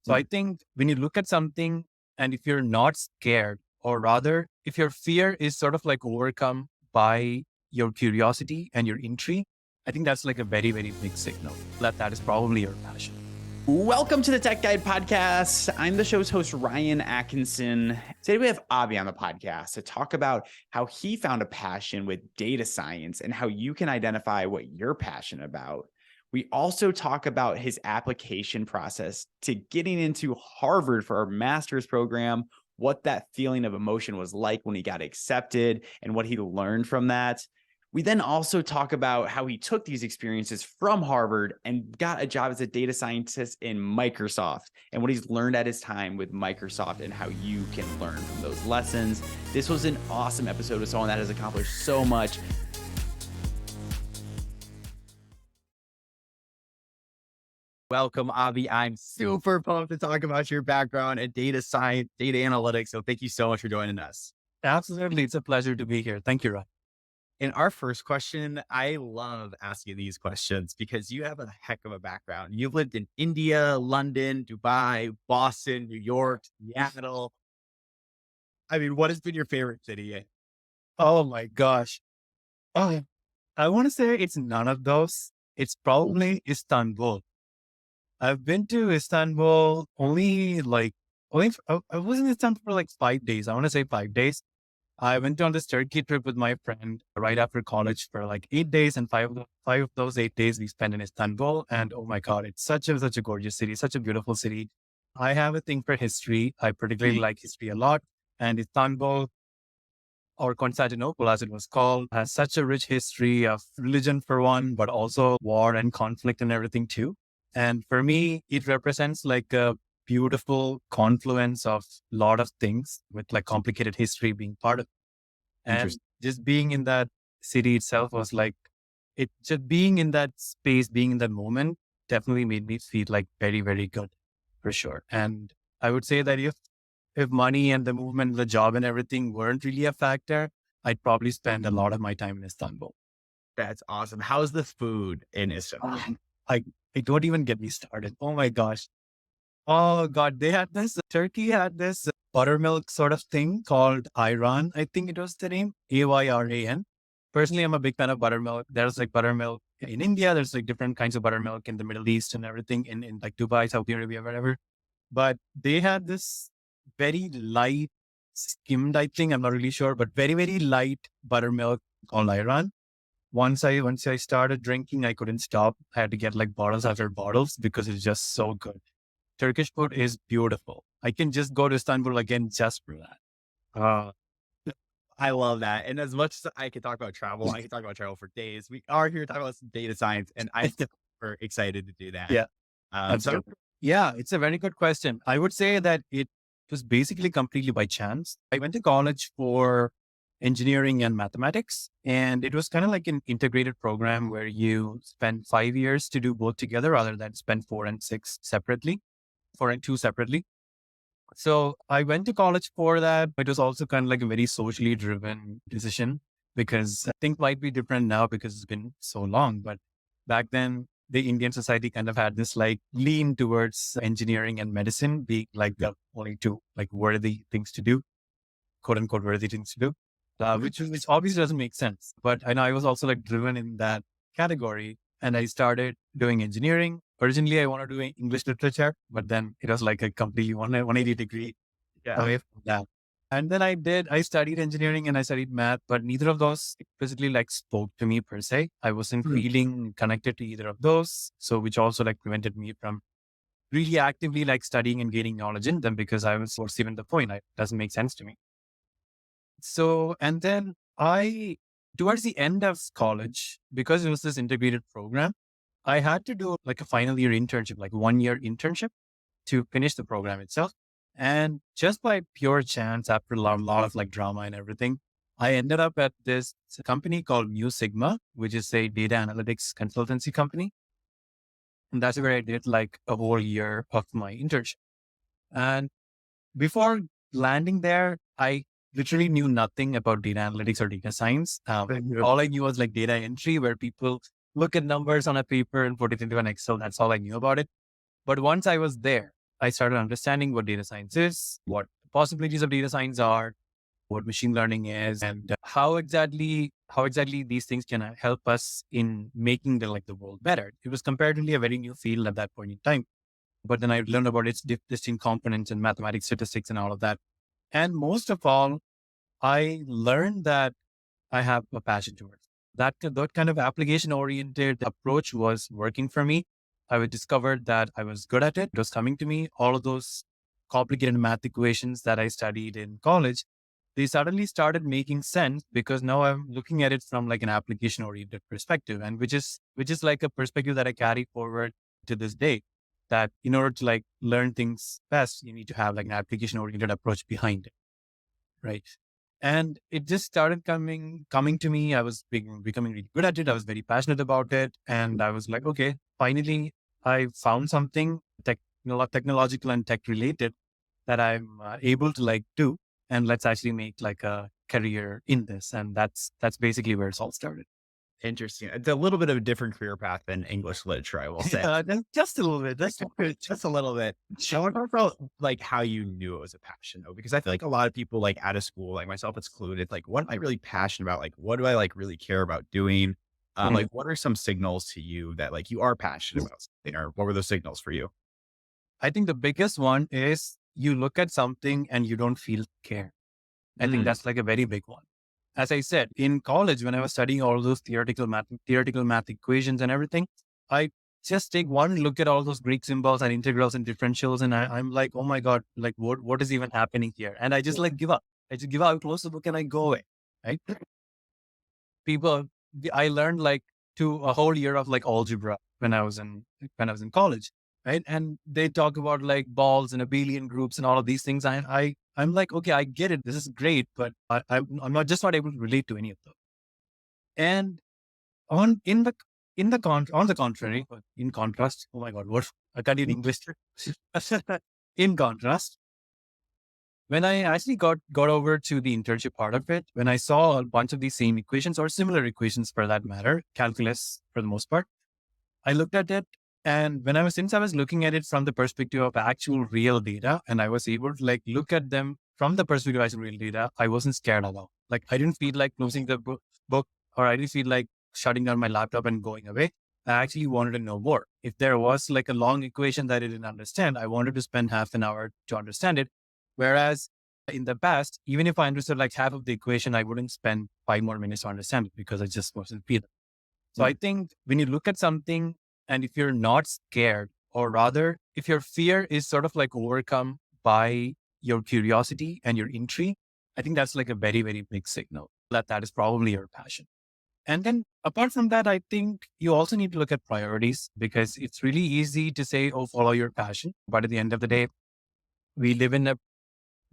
So I think when you look at something and if you're not scared, or rather, if your fear is sort of like overcome by your curiosity and your intrigue, I think that's like a very, very big signal that that is probably your passion. Welcome to the Tech Guide podcast. I'm the show's host, Ryan Atkinson. Today we have Abhi on the podcast to talk about how he found a passion with data science and how you can identify what you're passionate about. We also talk about his application process to getting into Harvard for our master's program, what that feeling of emotion was like when he got accepted, and what he learned from that. We then also talk about how he took these experiences from Harvard and got a job as a data scientist in Microsoft and what he's learned at his time with Microsoft and how you can learn from those lessons. This was an awesome episode with someone that has accomplished so much. Welcome, Abhi. I'm super pumped to talk about your background in data science, data analytics. So thank you so much for joining us. Absolutely. It's a pleasure to be here. Thank you, Ryan. In our first question, I love asking these questions because you have a heck of a background. You've lived in India, London, Dubai, Boston, New York, Seattle. I mean, what has been your favorite city? Oh my gosh. Oh, I want to say it's none of those. It's probably Istanbul. I've been to Istanbul I was in Istanbul for like 5 days. I want to say 5 days. I went on this Turkey trip with my friend right after college for like 8 days, and five of those 8 days we spent in Istanbul. And oh my God, it's such a gorgeous city, such a beautiful city. I have a thing for history. I particularly like history a lot. And Istanbul, or Constantinople as it was called, has such a rich history of religion for one, but also war and conflict and everything too. And for me, it represents like a beautiful confluence of a lot of things with like complicated history being part of it. And just being in that city itself was like, it just being in that space, being in that moment definitely made me feel like very, very good for sure. And I would say that if money and the movement, the job and everything weren't really a factor, I'd probably spend a lot of my time in Istanbul. That's awesome. How's the food in Istanbul? I don't even get me started. Oh my gosh. Oh God, Turkey had this buttermilk sort of thing called Iran. I think it was the name, Ayran. Personally, I'm a big fan of buttermilk. There's like buttermilk in India. There's like different kinds of buttermilk in the Middle East and everything in like Dubai, Saudi Arabia, whatever. But they had this very light skimmed, I think, I'm not really sure, but very, very light buttermilk called Iran. Once I started drinking, I couldn't stop. I had to get like bottles after bottles because it's just so good. Turkish food is beautiful. I can just go to Istanbul again just for that. I love that. And as much as I could talk about travel, I could talk about travel for days. We are here talking about some data science, and I'm super excited to do that. Yeah. Yeah, It's a very good question. I would say that it was basically completely by chance. I went to college for engineering and mathematics, and it was kind of like an integrated program where you spend 5 years to do both together rather than spend 4 and 2 separately. So I went to college for that. It was also kind of like a very socially driven decision because I think might be different now because it's been so long. But back then, the Indian society kind of had this like lean towards engineering and medicine being like the only two like worthy things to do, quote unquote worthy things to do, which obviously doesn't make sense. But I know I was also like driven in that category, and I started doing engineering. Originally, I wanted to do English literature, but then it was like a completely 180 degree away from that. And then I studied engineering and I studied math, but neither of those explicitly like spoke to me per se. I wasn't feeling connected to either of those. So which also like prevented me from really actively like studying and gaining knowledge in them because I was, what's even the point? It doesn't make sense to me. So, and then towards the end of college, because it was this integrated program, I had to do like a final year internship, like 1 year internship to finish the program itself. And just by pure chance, after a lot of like drama and everything, I ended up at this company called Mu Sigma, which is a data analytics consultancy company. And that's where I did like a whole year of my internship. And before landing there, I literally knew nothing about data analytics or data science. All I knew was like data entry, where people look at numbers on a paper and put it into an Excel. That's all I knew about it. But once I was there, I started understanding what data science is, what the possibilities of data science are, what machine learning is, and how exactly these things can help us in making the world better. It was comparatively a very new field at that point in time, but then I learned about its distinct components and mathematics, statistics, and all of that. And most of all, I learned that I have a passion towards that kind of application oriented approach was working for me. I discovered that I was good at it. It was coming to me. All of those complicated math equations that I studied in college, they suddenly started making sense because now I'm looking at it from like an application oriented perspective, and which is like a perspective that I carry forward to this day. That in order to like learn things best, you need to have like an application oriented approach behind it, right? And it just started coming to me. I was becoming really good at it. I was very passionate about it, and I was like, okay, finally, I found something technological and tech related that I'm able to like do, and let's actually make like a career in this. And that's basically where it's all started. Interesting. It's a little bit of a different career path than English literature, I will say. Just a little bit. That's Just a little bit. I want to talk about like how you knew it was a passion though, because I feel like a lot of people like out of school, like myself excluded, like what am I really passionate about? Like what do I like really care about doing? Like what are some signals to you that like you are passionate about something, or what were those signals for you? I think the biggest one is you look at something and you don't feel care. I think Mm, that's like a very big one. As I said, in college, when I was studying all those theoretical math equations and everything, I just take one look at all those Greek symbols and integrals and differentials, and I'm like, oh my God, like what is even happening here? And I just like give up. I just give up, I close the book and I go away. Right? People, I learned like a whole year of like algebra when I was in college, right? And they talk about like balls and abelian groups and all of these things. I'm like, okay, I get it. This is great, but I'm not able to relate to any of them. And on on the contrary, in contrast, oh my God, what I can't even English. In contrast, when I actually got over to the internship part of it, when I saw a bunch of these same equations or similar equations for that matter, calculus for the most part, I looked at it, and since I was looking at it from the perspective of actual real data, and I was able to like look at them from the perspective of actual real data, I wasn't scared at all. Like I didn't feel like closing the book, or I didn't feel like shutting down my laptop and going away. I actually wanted to know more. If there was like a long equation that I didn't understand, I wanted to spend half an hour to understand it. Whereas in the past, even if I understood like half of the equation, I wouldn't spend 5 more minutes to understand it because I just wasn't feeling. So I think when you look at something and if you're not scared, or rather, if your fear is sort of like overcome by your curiosity and your intrigue, I think that's like a very, very big signal that that is probably your passion. And then apart from that, I think you also need to look at priorities, because it's really easy to say, oh, follow your passion. But at the end of the day, we live in a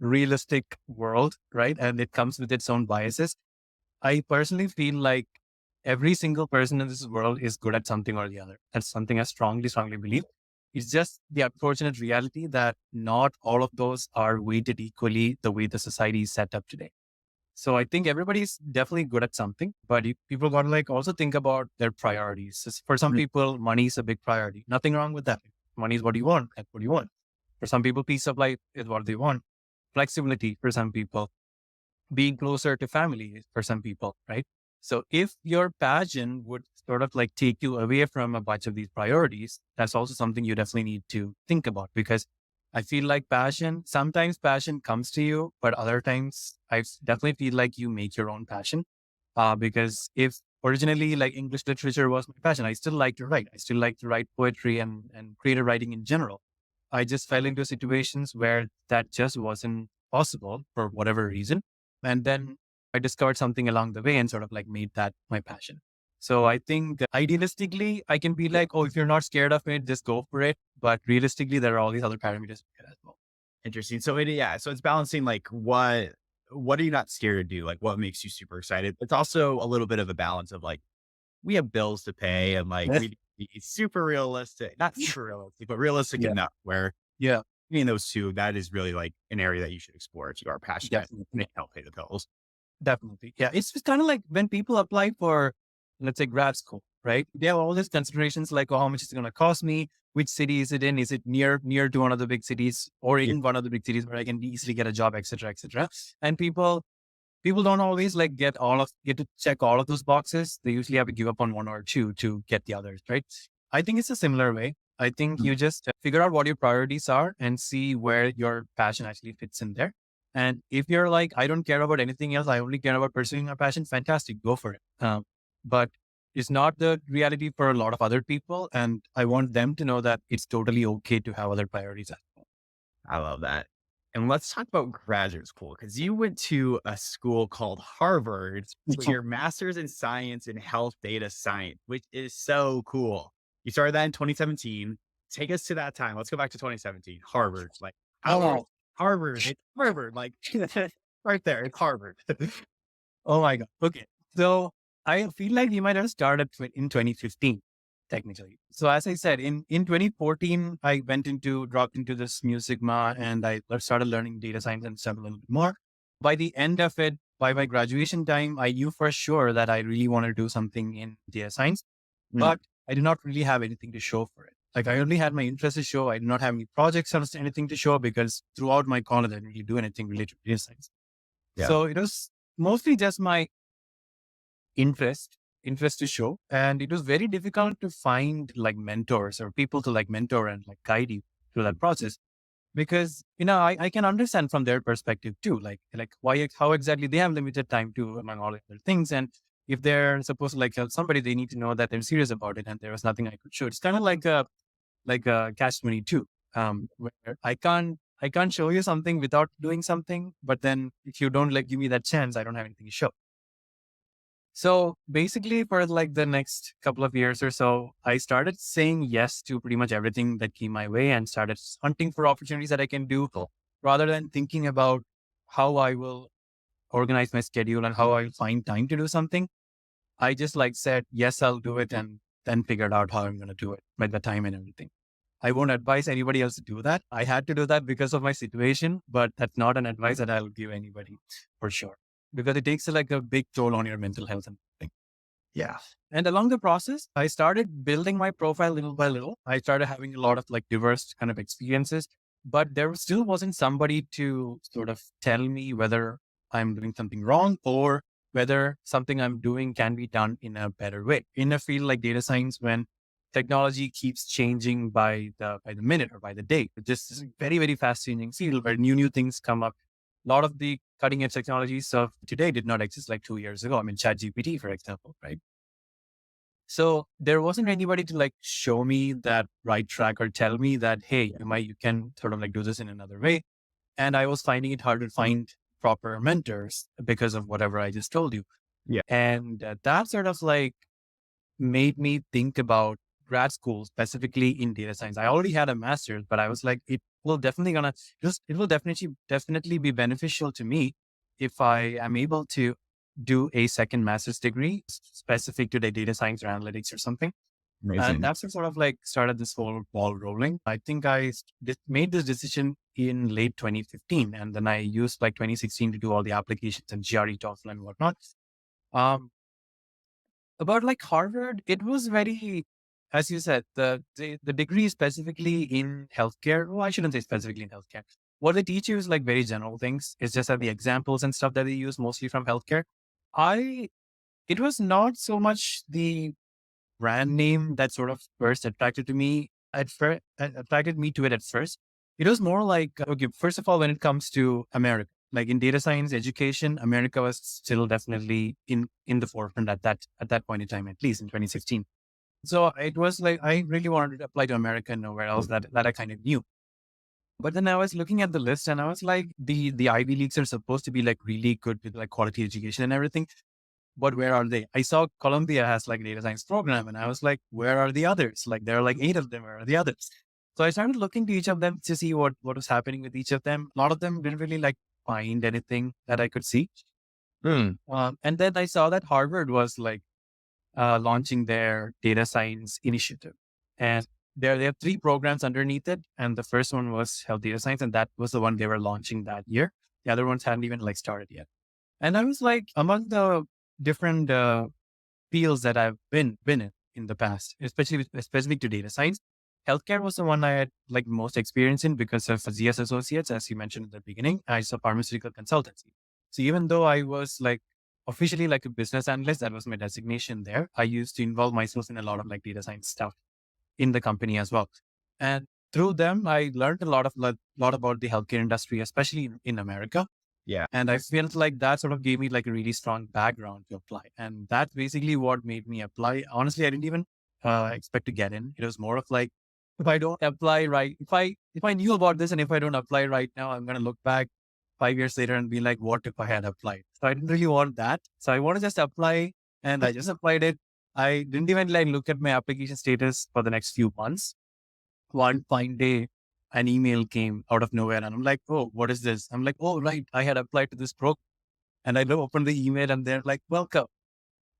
realistic world, right? And it comes with its own biases. I personally feel like every single person in this world is good at something or the other. That's something I strongly, strongly believe. It's just the unfortunate reality that not all of those are weighted equally the way the society is set up today. So I think everybody's definitely good at something, but people got to like also think about their priorities. For some people, money is a big priority. Nothing wrong with that. Money is what you want. That's what you want. For some people, peace of life is what they want. Flexibility for some people, being closer to family for some people, right? So if your passion would sort of like take you away from a bunch of these priorities, that's also something you definitely need to think about, because I feel like sometimes passion comes to you, but other times I definitely feel like you make your own passion. Because if originally like English literature was my passion, I still like to write. I still like to write poetry and creative writing in general. I just fell into situations where that just wasn't possible for whatever reason. And then I discovered something along the way and sort of like made that my passion. So I think idealistically, I can be like, oh, if you're not scared of it, just go for it. But realistically, there are all these other parameters as well. interesting. So so it's balancing like what are you not scared to do? Like what makes you super excited? It's also a little bit of a balance of like we have bills to pay and like Yes. we need to be super realistic, not super realistic, but realistic Yeah. enough where Yeah, between those two, that is really like an area that you should explore if you are passionate and definitely. it can help pay the bills. Definitely. Yeah. It's just kind of like when people apply for, let's say, grad school, right? They have all these considerations like, oh, how much is it going to cost me? which city is it in? Is it near to one of the big cities or Yeah. in one of the big cities where I can easily get a job, etc., etc. And people don't always like get to check all of those boxes. They usually have to give up on one or two to get the others, right? I think it's a similar way. I think Mm. you just figure out what your priorities are and see where your passion actually fits in there. And if you're like, I don't care about anything else, I only care about pursuing my passion, fantastic, go for it. But it's not the reality for a lot of other people. And I want them to know that it's totally okay to have other priorities as well. I love that. And let's talk about graduate school because you went to a school called Harvard for your master's in science and health data science, which is so cool. You started that in 2017. Take us to that time. Let's go back to 2017. Harvard, like how Harvard, it's Harvard, like right there, it's Harvard. Oh my God. Okay. So I feel like you might have started in 2015, technically. So as I said, in 2014, I dropped into this Mu Sigma and I started learning data science and stuff a little bit more. By the end of it, by my graduation time, I knew for sure that I really want to do something in data science, Mm. but I did not really have anything to show for it. Like I only had my interest to show. I did not have any projects or anything to show because throughout my college, I didn't really do anything related to data science. Yeah. So it was mostly just my interest to show. And it was very difficult to find like mentors or people to like mentor and like guide you through that process. Because, I can understand from their perspective too, like how exactly they have limited time to among all other things. And if they're supposed to like help somebody, they need to know that they're serious about it. And there was nothing I could show. It's kind of like a catch-22, where I can't show you something without doing something. But then if you don't like give me that chance, I don't have anything to show. So basically for like the next couple of years or so, I started saying yes to pretty much everything that came my way and started hunting for opportunities that I can do rather than thinking about how I will organize my schedule and how I'll find time to do something. I just like said, yes, I'll do it and then figured out how I'm going to do it by the time and everything. I won't advise anybody else to do that. I had to do that because of my situation, but that's not an advice that I'll give anybody for sure because it takes like a big toll on your mental health and everything. Yeah. And along the process, I started building my profile little by little. I started having a lot of like diverse kind of experiences, but there still wasn't somebody to sort of tell me whether I'm doing something wrong or whether something I'm doing can be done in a better way. In a field like data science, when technology keeps changing by the minute or by the day, it's just is a very, very fast changing field where new things come up. A lot of the cutting edge technologies of today did not exist like 2 years ago. I mean, ChatGPT, for example, right? So there wasn't anybody to like show me that right track or tell me that, hey, you can sort of like do this in another way. And I was finding it hard to find proper mentors because of whatever I just told you. Yeah. And that sort of like made me think about grad school, specifically in data science. I already had a master's, but I was like, it will definitely be beneficial to me if I am able to do a second master's degree specific to the data science or analytics or something. And Amazing. that's what sort of like started this whole ball rolling. I think I made this decision in late 2015, and then I used like 2016 to do all the applications and GRE, TOEFL and whatnot. About like Harvard, it was very, as you said, the degree specifically in healthcare. Well, I shouldn't say specifically in healthcare. What they teach you is like very general things. It's just that the examples and stuff that they use mostly from healthcare. It was not so much the brand name that sort of first attracted me to it at first. It was more like, okay, first of all, when it comes to America, like in data science education, America was still definitely in the forefront at that point in time, at least in 2016. So it was like I really wanted to apply to America and nowhere else that I kind of knew. But then I was looking at the list and I was like, the Ivy Leagues are supposed to be like really good with like quality education and everything. But where are they? I saw Columbia has like a data science program and I was like, where are the others? Like there are like 8 of them. Where are the others? So I started looking to each of them to see what was happening with each of them. A lot of them didn't really like find anything that I could see. Hmm. And then I saw that Harvard was like launching their data science initiative. And they have 3 programs underneath it. And the first one was health data science. And that was the one they were launching that year. The other ones hadn't even like started yet. And I was like, among the different fields that I've been in the past, especially specific to data science, Healthcare was the one I had like most experience in because of ZS Associates, as you mentioned at the beginning. I saw pharmaceutical consultancy. So even though I was like officially like a business analyst, that was my designation there. I used to involve myself in a lot of like data science stuff in the company as well. And through them, I learned a lot about the healthcare industry, especially in America. Yeah. And I felt like that sort of gave me like a really strong background to apply. And that's basically what made me apply. Honestly, I didn't even expect to get in. It was more of like, if I don't apply right, if I knew about this and if I don't apply right now, I'm going to look back 5 years later and be like, what if I had applied? So I didn't really want that. So I want to just apply, and I just applied it. I didn't even like look at my application status for the next few months. One fine day, an email came out of nowhere and I'm like, oh, what is this? I'm like, oh, right. I had applied to this program, and I opened the email and they're like, welcome.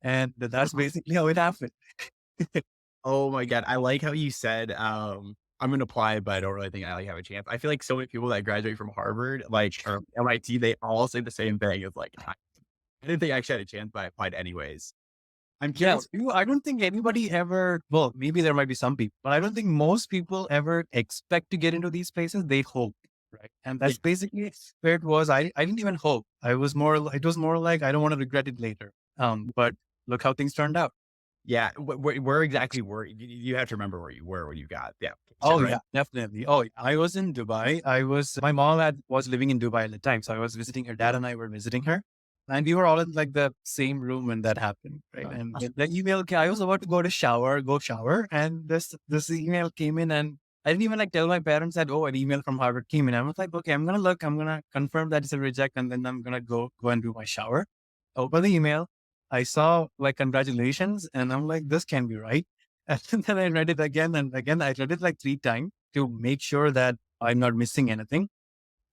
And that's basically how it happened. Oh my God. I like how you said, I'm going to apply, but I don't really think I like have a chance. I feel like so many people that graduate from Harvard, like or MIT, they all say the same thing. It's like, I didn't think I actually had a chance, but I applied anyways. I'm Yeah. curious. I don't think anybody ever, well, maybe there might be some people, but I don't think most people ever expect to get into these places. They hope. Right. And Yeah. that's basically where it was. I didn't even hope. It was more like, I don't want to regret it later. But look how things turned out. Yeah. Where exactly were you have to remember where you were when you got the application, Oh right? yeah, definitely. Oh, yeah. I was in Dubai. My mom was living in Dubai at the time. So I was visiting her dad and I were visiting her. And we were all in like the same room when that happened. Right. And the email came, I was about to go shower. And this email came in, and I didn't even like tell my parents that, oh, an email from Harvard came in. I was like, okay, I'm going to look, I'm going to confirm that it's a reject. And then I'm going to go and do my shower. Open the email. I saw like, congratulations. And I'm like, this can't be right. And then I read it again and again. I read it like 3 times to make sure that I'm not missing anything.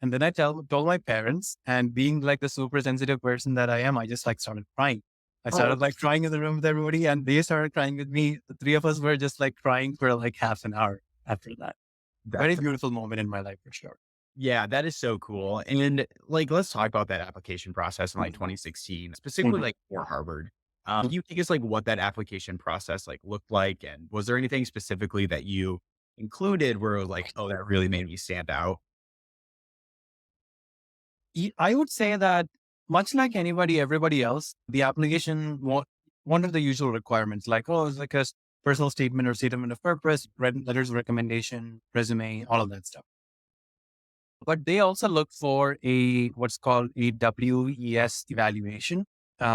And then I told my parents, and being like the super sensitive person that I am, I just like started crying. I started like crying in the room with everybody, and they started crying with me. The three of us were just like crying for like half an hour after that. Very That's beautiful moment in my life for sure. Yeah, that is so cool. And like, let's talk about that application process in like 2016, specifically Mhm. like for Harvard. Can you think us like what that application process like looked like? And was there anything specifically that you included where it was like, oh, that really made me stand out? I would say that much like everybody else, the application wanted the usual requirements, like, oh, it's like a personal statement or statement of purpose, letters of recommendation, resume, all of that stuff. But they also look for what's called a WES evaluation,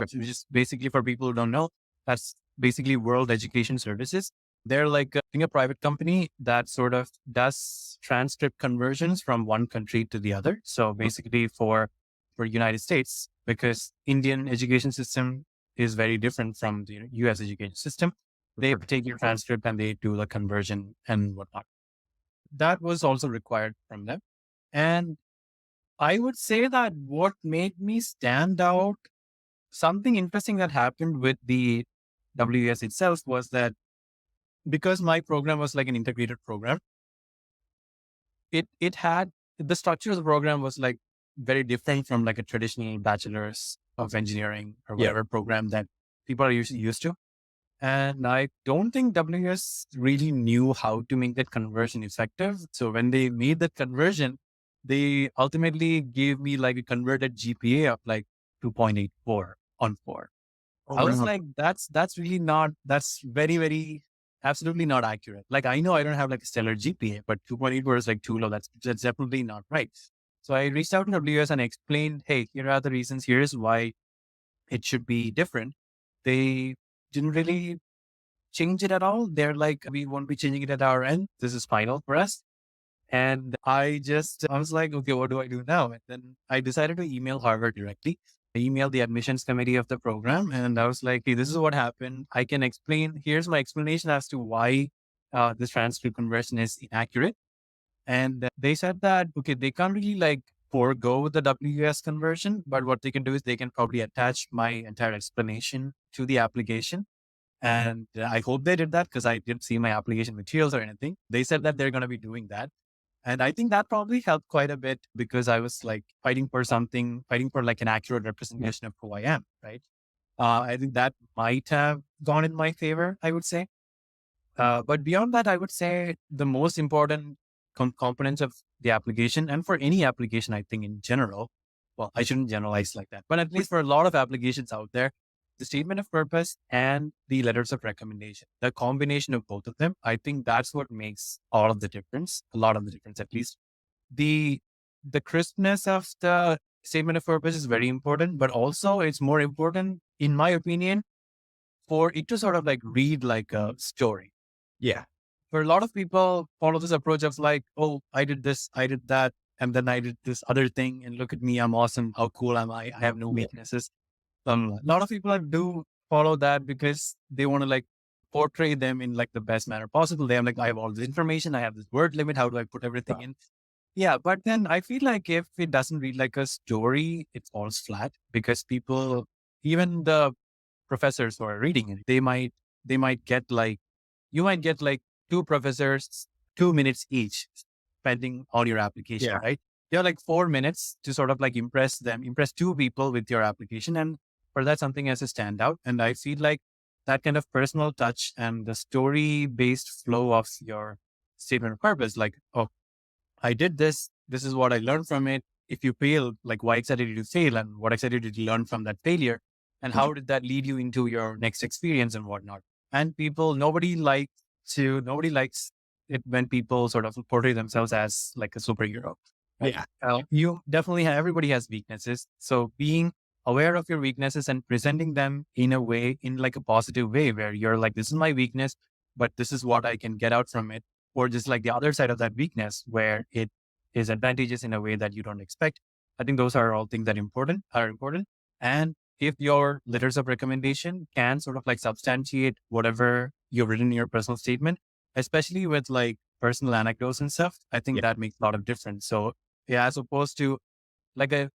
which is basically, for people who don't know, that's basically World Education Services. They're like being a private company that sort of does transcript conversions from one country to the other. So basically for United States, because Indian education system is very different from the US education system, they take your transcript and they do the conversion and whatnot. That was also required from them. And I would say that what made me stand out, something interesting that happened with the WES itself, was that because my program was like an integrated program, it had the structure of the program was like very different from like a traditional bachelor's of engineering or Yeah. whatever program that people are usually used to. And I don't think WS really knew how to make that conversion effective. So when they made that conversion, they ultimately gave me like a converted GPA of like 2.84 on 4. Oh, I was wow. like, that's really not, that's very, very, absolutely not accurate. Like, I know I don't have like a stellar GPA, but 2.84 is like too low. That's definitely not right. So I reached out to WS and explained, hey, here are the reasons. Here's why it should be different. They didn't really change it at all. They're like, we won't be changing it at our end. This is final for us. And I was like, okay, what do I do now? And then I decided to email Harvard directly. I emailed the admissions committee of the program. And I was like, hey, this is what happened. I can explain. Here's my explanation as to why this transcript conversion is inaccurate. And they said that, okay, they can't really like forego the WS conversion, but what they can do is they can probably attach my entire explanation to the application. And I hope they did that, because I didn't see my application materials or anything. They said that they're going to be doing that. And I think that probably helped quite a bit, because I was like fighting for like an accurate representation of who I am. Right. I think that might have gone in my favor, I would say. But beyond that, I would say the most important components of the application, and for any application, I think in general, well, I shouldn't generalize like that, but at least for a lot of applications out there, the statement of purpose and the letters of recommendation, the combination of both of them, I think that's what makes all of the difference, a lot of the difference, at least. The the crispness of the statement of purpose is very important, but also it's more important, in my opinion, for it to sort of like read like a story. Yeah. For a lot of people follow this approach of like, oh, I did this, I did that, and then I did this other thing, and look at me, I'm awesome. How cool am I? I have no weaknesses. A lot of people do follow that because they want to like portray them in like the best manner possible. They're like, I have all this information, I have this word limit. How do I put everything in? Yeah, but then I feel like if it doesn't read like a story, it falls flat because people, even the professors who are reading it, they might get like, you might get like two professors, 2 minutes each, depending on your application, Yeah. right? You have like 4 minutes to sort of like impress them, impress two people with your application. And for that, something has to stand out. And I feel like that kind of personal touch and the story based flow of your statement of purpose, like, oh, I did this. This is what I learned from it. If you fail, like why exactly did you fail and what exactly did you learn from that failure? And how did that lead you into your next experience and whatnot? And people, nobody likes it when people sort of portray themselves as like a superhero. Right? Yeah. You definitely have, everybody has weaknesses. So being aware of your weaknesses and presenting them in a way, in like a positive way where you're like, this is my weakness, but this is what I can get out from it, or just like the other side of that weakness where it is advantageous in a way that you don't expect. I think those are all things that are important. And if your letters of recommendation can sort of like substantiate whatever you've written in your personal statement, especially with like personal anecdotes and stuff, I think Yeah. that makes a lot of difference. So yeah, as opposed to like a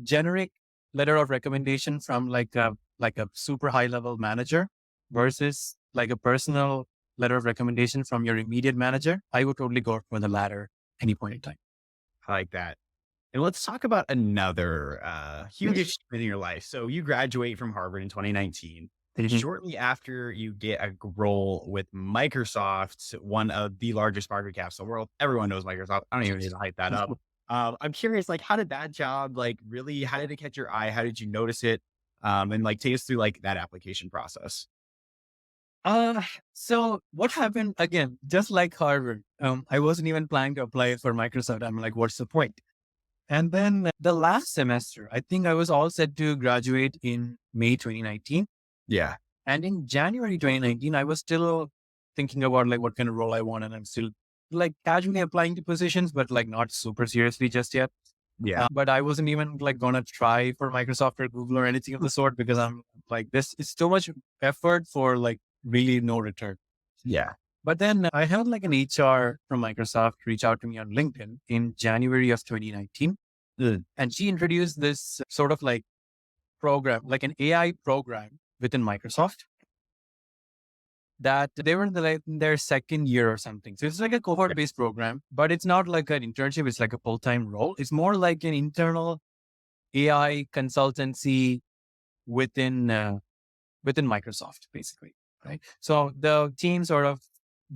generic letter of recommendation from like a super high level manager versus like a personal letter of recommendation from your immediate manager, I would totally go for the latter any point in time. I like that. And let's talk about another huge achievement in your life. So you graduate from Harvard in 2019. Mhm. Shortly after you get a role with Microsoft, one of the largest market caps in the world. Everyone knows Microsoft. I don't even need to hype that up. I'm curious, like, how did that job, like, really, how did it catch your eye? How did you notice it? And like, take us through like that application process. Uh, so what happened again, just like Harvard, I wasn't even planning to apply for Microsoft. I'm like, what's the point? And then the last semester, I think I was all set to graduate in May 2019. Yeah. And in January 2019, I was still thinking about like what kind of role I want. And I'm still like casually applying to positions, but like not super seriously just yet. Yeah. But I wasn't even like going to try for Microsoft or Google or anything of the sort because I'm like, this is too much effort for like really no return. Yeah. But then I had like an HR from Microsoft reach out to me on LinkedIn in January of 2019. And she introduced this sort of like program, like an AI program within Microsoft that they were in, in their second year or something. So it's like a cohort based program, but it's not like an internship. It's like a full time role. It's more like an internal AI consultancy within within Microsoft, basically. Right. So the team sort of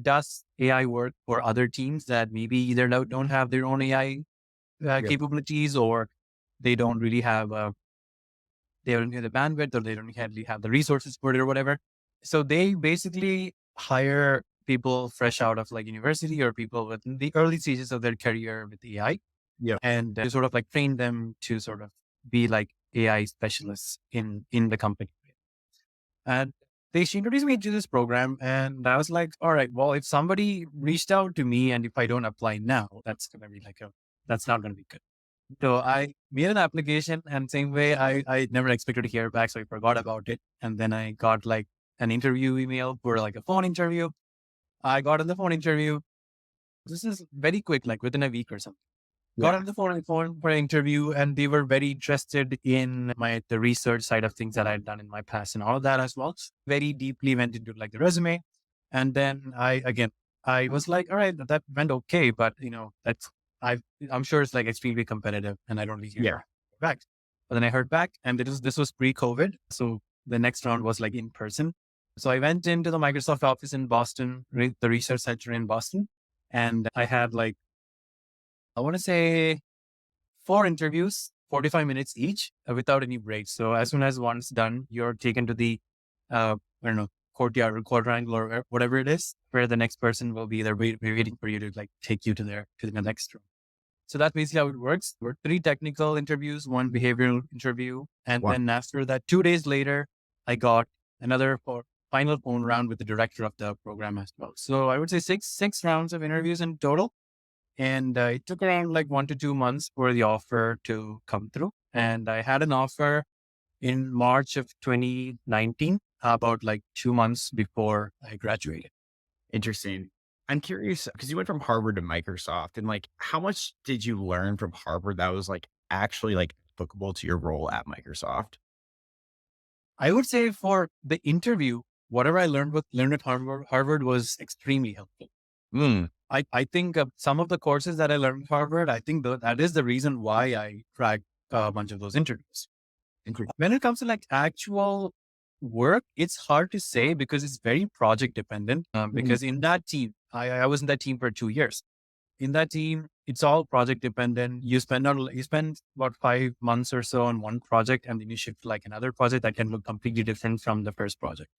does AI work for other teams that maybe either don't have their own AI Yeah. capabilities, or they don't really have they don't have the bandwidth, or they don't really have the resources for it or whatever. So they basically hire people fresh out of like university or people within the early stages of their career with AI, Yeah. and to sort of like train them to sort of be like AI specialists in the company. And she introduced me to this program, and I was like, all right, well, if somebody reached out to me and if I don't apply now, that's going to be like that's not going to be good. So I made an application, and same way I never expected to hear back. So I forgot about it. And then I got like an interview email for like a phone interview. I got on the phone interview. This is very quick, like within a week or something. Got Yeah. on the phone for an interview, and they were very interested in the research side of things that I'd done in my past and all of that as well. Very deeply went into like the resume. And then I was like, all right, that went okay, but I I'm sure it's like extremely competitive and I don't really Yeah. hear back. But then I heard back, and this was pre-COVID. So the next round was like in person. So I went into the Microsoft office in Boston, the research center in Boston, and I had like, I want to say 4 interviews, 45 minutes each, without any breaks. So as soon as one's done, you're taken to the, I don't know, courtyard or quadrangle or whatever it is, where the next person will be there waiting for you to like take you to the next room. So that's basically how it works. There were 3 technical interviews, 1 behavioral interview. And Wow. then after that, 2 days later, I got another final phone round with the director of the program as well. So I would say six rounds of interviews in total. And it took around like 1 to 2 months for the offer to come through. And I had an offer in March of 2019, about like 2 months before I graduated. Interesting. I'm curious because you went from Harvard to Microsoft, and like, how much did you learn from Harvard that was like actually like applicable to your role at Microsoft? I would say for the interview, whatever I learned at Harvard was extremely helpful. Mm, I think some of the courses that I learned at Harvard, I think that is the reason why I cracked a bunch of those interviews. When it comes to like actual work, it's hard to say because it's very project dependent. Because in that team, I was in that team for 2 years. In that team, it's all project dependent. You spend about 5 months or so on one project, and then you shift to like another project that can look completely different from the first project.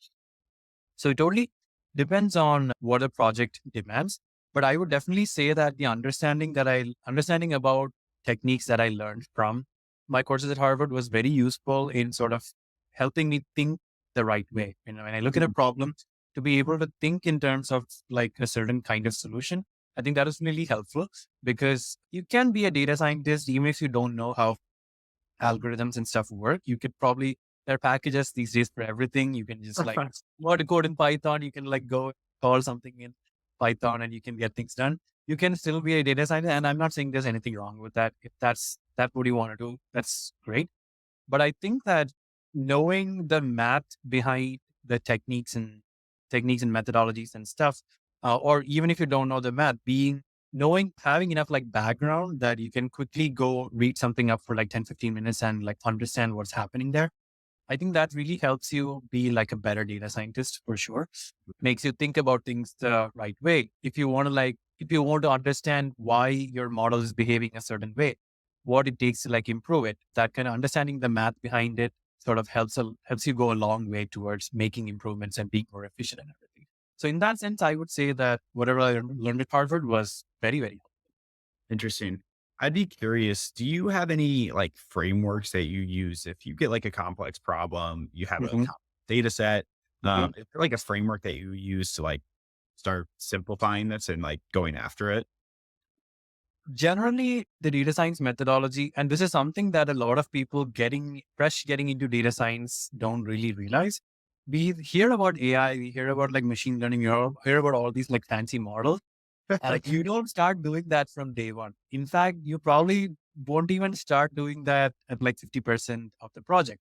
So it totally depends on what a project demands. But I would definitely say that the understanding about techniques that I learned from my courses at Harvard was very useful in sort of helping me think the right way. You know, when I look at a problem, to be able to think in terms of like a certain kind of solution, I think that is really helpful because you can be a data scientist even if you don't know how algorithms and stuff work. You could probably, there are packages these days for everything. You can just like want to code in Python. You can like go call something in Python and you can get things done. You can still be a data scientist. And I'm not saying there's anything wrong with that. If that's what you want to do, that's great. But I think that knowing the math behind the techniques and methodologies and stuff, or even if you don't know the math, having enough like background that you can quickly go read something up for like 10, 15 minutes and like understand what's happening there. I think that really helps you be like a better data scientist for sure. Makes you think about things the right way. If you want to understand why your model is behaving a certain way, what it takes to like improve it, that kind of understanding the math behind it sort of helps you go a long way towards making improvements and being more efficient and everything. So in that sense, I would say that whatever I learned at Harvard was very, very interesting. I'd be curious, do you have any like frameworks that you use if you get like a complex problem, you have a helpful. data set? Is there like a framework that you use to like start simplifying this and like going after it? Generally, the data science methodology, and this is something that a lot of people getting into data science don't really realize. We hear about AI, we hear about like machine learning, hear about all these like fancy models. Like you don't start doing that from day one. In fact, you probably won't even start doing that at like 50% of the project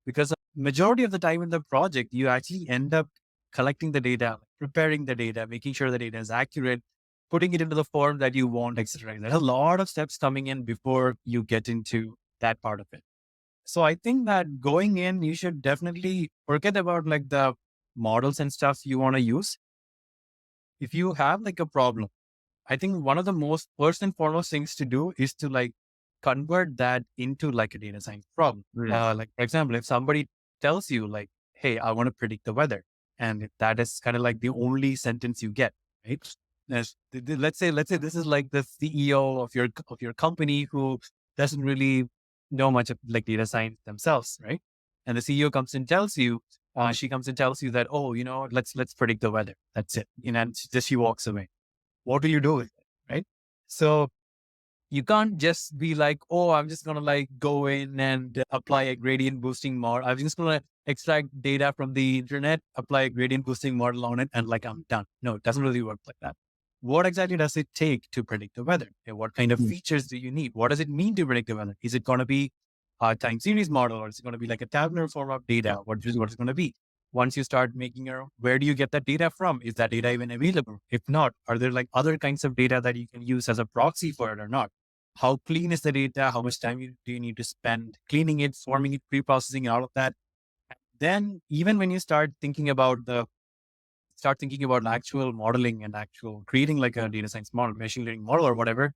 because majority of the time in the project, you actually end up collecting the data, preparing the data, making sure the data is accurate, putting it into the form that you want, etc. There's a lot of steps coming in before you get into that part of it. So I think that going in, you should definitely forget about like the models and stuff you want to use. If you have like a problem, I think one of the most first and foremost things to do is to like convert that into like a data science problem. Like for example, if somebody tells you like, "Hey, I want to predict the weather," and if that is kind of like the only sentence you get, right? Let's say this is like the CEO of your company who doesn't really know much of like data science themselves, right? And the CEO comes and tells you, she comes and tells you that, "Oh, let's predict the weather." That's it. And she walks away. What do you do with it? Right. So you can't just be like, oh, I'm just going to like go in and apply a gradient boosting model. I'm just going to extract data from the internet, apply a gradient boosting model on it, and like I'm done. No, it doesn't really work like that. What exactly does it take to predict the weather? Okay, what kind of features do you need? What does it mean to predict the weather? Is it going to be a time series model or is it going to be like a tabular form of data? What is going to be? Once you start making your, where do you get that data from? Is that data even available? If not, are there like other kinds of data that you can use as a proxy for it or not? How clean is the data? How much time do you need to spend cleaning it, forming it, pre-processing, and all of that? then even when you start thinking about actual modeling and actual creating like a data science model, machine learning model or whatever,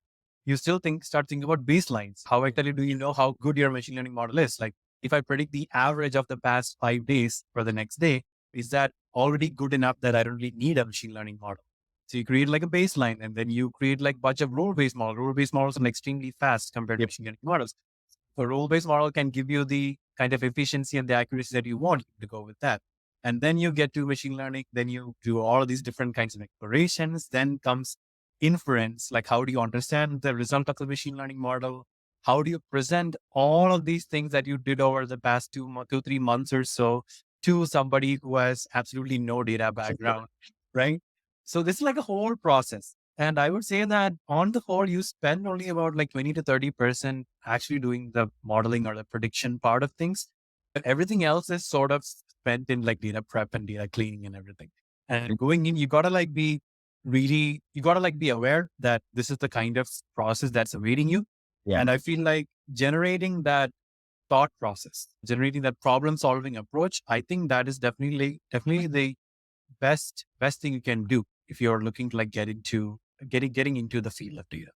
you still start thinking about baselines. How exactly do you know how good your machine learning model is? Like if I predict the average of the past 5 days for the next day, is that already good enough that I don't really need a machine learning model? So you create like a baseline and then you create like a bunch of rule-based models. Rule-based models are extremely fast compared to machine learning models. A role-based model can give you the kind of efficiency and the accuracy that you want to go with that. And then you get to machine learning, then you do all of these different kinds of explorations. Then comes inference, like how do you understand the result of the machine learning model? How do you present all of these things that you did over the past 3 months or so to somebody who has absolutely no data background, right? So this is like a whole process. And I would say that on the whole, you spend only about like 20 to 30% actually doing the modeling or the prediction part of things. But everything else is sort of spent in like data prep and data cleaning and everything. And going in, you gotta like be you gotta like be aware that this is the kind of process that's awaiting you. Yeah. And I feel like generating that thought process, generating that problem solving approach, I think that is definitely the best thing you can do if you're looking to like getting into the field of data.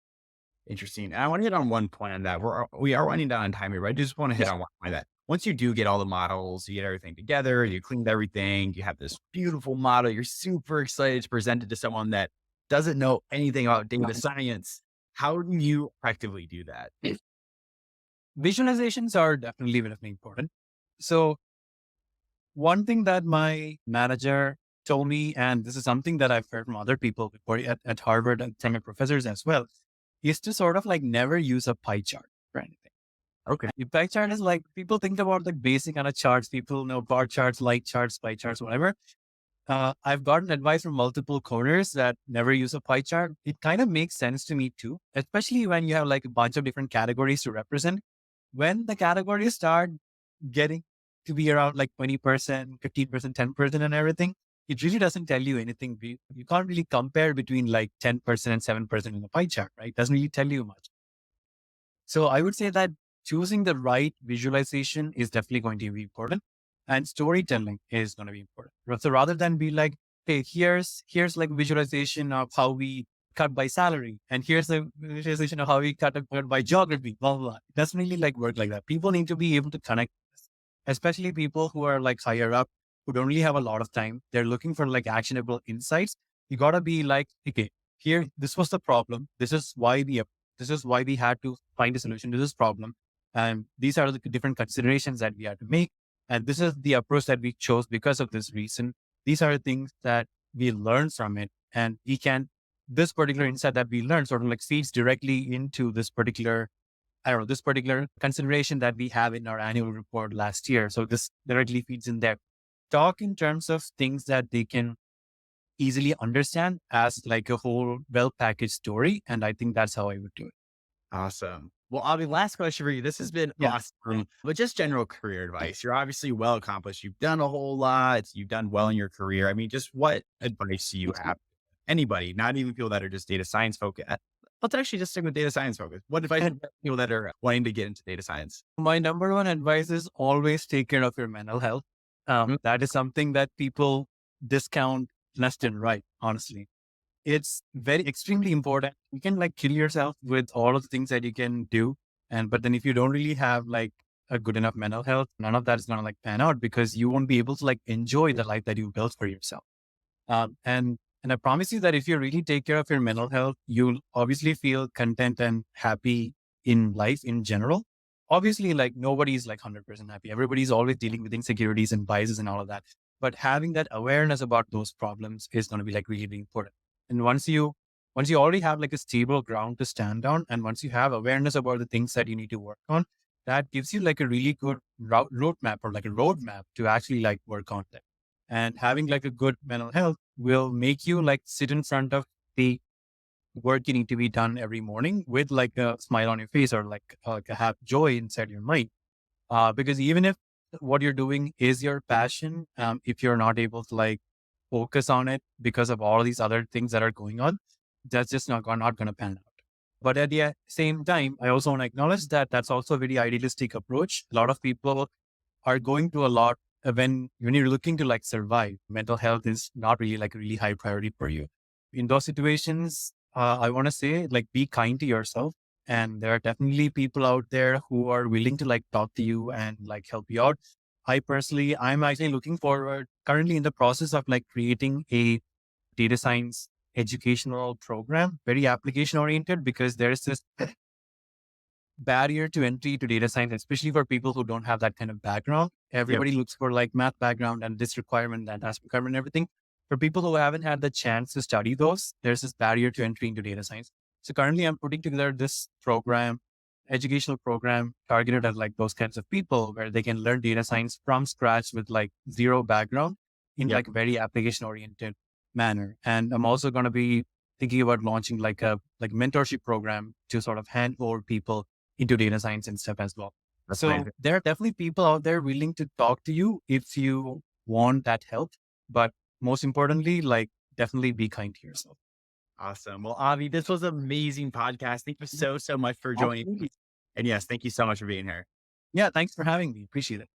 Interesting. And I want to hit on one point on that. We are running down on time here, but I just want to hit Yeah. on one point that once you do get all the models, you get everything together, you cleaned everything, you have this beautiful model, you're super excited to present it to someone that doesn't know anything about data science. How do you effectively do that? Visualizations are definitely very important. So one thing that my manager told me, and this is something that I've heard from other people before at Harvard and from my professors as well, is to sort of like never use a pie chart for anything. Okay. The pie chart is like people think about the basic kind of charts. People know bar charts, light charts, pie charts, whatever. I've gotten advice from multiple coders that never use a pie chart. It kind of makes sense to me too, especially when you have like a bunch of different categories to represent. When the categories start getting to be around like 20%, 15%, 10% and everything, it really doesn't tell you anything. You can't really compare between like 10% and 7% in the pie chart, right? It doesn't really tell you much. So I would say that choosing the right visualization is definitely going to be important, and storytelling is going to be important. So rather than be like, hey, here's like visualization of how we cut by salary, and here's the visualization of how we cut by geography, blah, blah, blah. It doesn't really like work like that. People need to be able to connect, especially people who are like higher up, who don't really have a lot of time. They're looking for like actionable insights. You gotta be like, okay, here, this was the problem. This is why we had to find a solution to this problem. And these are the different considerations that we had to make. And this is the approach that we chose because of this reason. These are the things that we learned from it. And this particular insight that we learned sort of like feeds directly into this particular consideration that we have in our annual report last year. So this directly feeds in there. Talk in terms of things that they can easily understand as like a whole well-packaged story. And I think that's how I would do it. Awesome. Well, Avi, last question for you. This has been Yeah. awesome, but just general career advice. You're obviously well accomplished. You've done a whole lot. You've done well in your career. I mean, just what advice do you have? Anybody, not even people that are just data science focused. Let's actually just stick with data science focus. What advice do you have to people that are wanting to get into data science? My number one advice is always take care of your mental health. That is something that people discount left and right, honestly. It's very extremely important. You can like kill yourself with all of the things that you can do. But then if you don't really have like a good enough mental health, none of that is going to like pan out because you won't be able to like enjoy the life that you built for yourself. And I promise you that if you really take care of your mental health, you'll obviously feel content and happy in life in general. Obviously, like nobody's like 100% happy. Everybody's always dealing with insecurities and biases and all of that. But having that awareness about those problems is going to be like really, really important. And once you already have like a stable ground to stand on, and once you have awareness about the things that you need to work on, that gives you like a really good roadmap or like a roadmap to actually like work on that. And having like a good mental health will make you like sit in front of the work you need to be done every morning with like a smile on your face or like a have joy inside your mind. Because even if what you're doing is your passion, if you're not able to like focus on it because of all these other things that are going on, that's just not going to pan out. But at the same time, I also want to acknowledge that that's also a very idealistic approach. A lot of people are going through a lot when you're looking to like survive, mental health is not really like a really high priority for you. In those situations, I want to say like be kind to yourself. And there are definitely people out there who are willing to like talk to you and like help you out. I'm actually looking forward, currently in the process of like creating a data science educational program, very application oriented, because there is this barrier to entry to data science, especially for people who don't have that kind of background. Yep. Everybody looks for like math background and this requirement, that task requirement, and everything. For people who haven't had the chance to study those, there's this barrier to entry into data science. So currently I'm putting together this program, educational program targeted at like those kinds of people where they can learn data science from scratch with like zero background in Yep. like a very application oriented manner. And I'm also going to be thinking about launching like a mentorship program to sort of handhold people into data science and stuff as well. That's So amazing. there are definitely people out there willing to talk to you if you want that help. But most importantly, like definitely be kind to yourself. Awesome. Well, Avi, this was an amazing podcast. Thank you so much for joining. Absolutely. And yes, thank you so much for being here. Yeah, thanks for having me. Appreciate it.